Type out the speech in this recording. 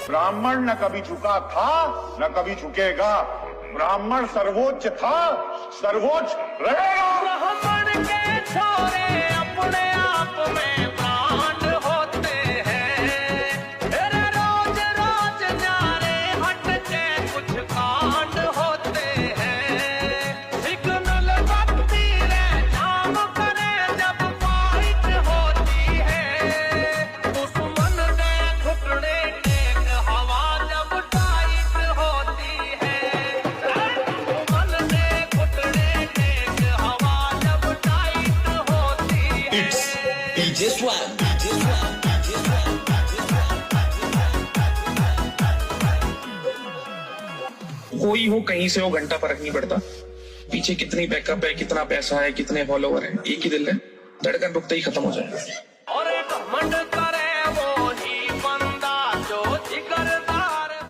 ब्राह्मण न कभी झुका था, न कभी झुकेगा। ब्राह्मण सर्वोच्च था, सर्वोच्च रहेगा। ब्राह्मण के छोरे अपने आप में प्राण होते हैं। तेरे रोज रोज न्यारे हट के कुछ कांड होते हैं। सिग्नल बत्ती रे जाम करे जब फाइट होती है। दुश्मन ने घुटने टेक हवा जब टाइट होती है। दुश्मन ने घुटने टेक हवा जब टाइट होती है। DJ Swag. कोई हो कहीं से हो घंटा फर्क नहीं पड़ता। पीछे कितनी बैकअप है, कितना पैसा है, कितने फॉलोवर है, एक ही दिल है, धड़कन रुकते ही खत्म हो जाएगा।